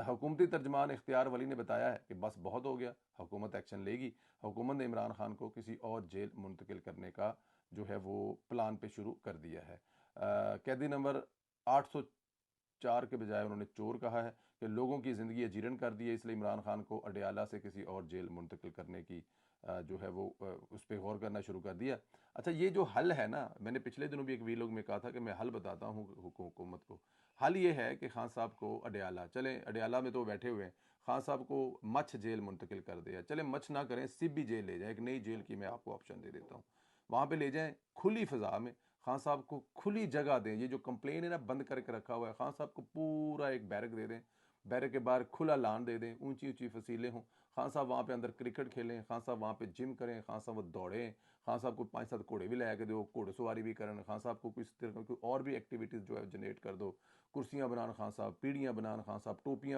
हुकूमती तर्जमान इख्तियार वली ने बताया है कि बस बहुत हो गया, हुकूमत एक्शन लेगी। हुकूमत ने इमरान खान को किसी और जेल मुंतकिल करने का जो है वो प्लान पे शुरू कर दिया है। कैदी नंबर 804 के बजाय उन्होंने चोर कहा है कि लोगों की ज़िंदगी अजीरन कर दी है, इसलिए इमरान खान को अडयाला से किसी और जेल मुंतकिल करने की जो है वो उस पर गौर करना शुरू कर दिया। अच्छा, ये जो हल है ना, मैंने पिछले दिनों भी एक वीलॉग में कहा था कि मैं हल बताता हूँ हुकूमत को। हल ये है कि खान साहब को अडयाला चलें, अडयाला में तो बैठे हुए हैं, खान साहब को मछ जेल मुंतकिल कर दिया। चले मछ ना करें, सिब्बी जेल ले जाएं, एक नई जेल की मैं आपको ऑप्शन दे देता हूँ। वहाँ पे ले जाएं, खुली फ़िज़ा में खान साहब को खुली जगह दें। ये जो कंप्लेन है ना बंद करके रखा हुआ है, खान साहब को पूरा एक बैरक दे दें, बैरक के बाहर खुला लान दे दें, ऊंची ऊंची फसीलें हों। खान साहब वहाँ पे अंदर क्रिकेट खेलें, खान साहब वहाँ पे जिम करें, खान साहब वो दौड़ें, खान साहब को 5-7 घोड़े भी ला के दो, घोड़सवारी भी करें, खान साहब को किस तरह की और भी एक्टिविटीज़ जो है जनरेट कर दो। कुर्सियाँ बनान खान साहब, पीढ़ियाँ बनान खान साहब, टोपियाँ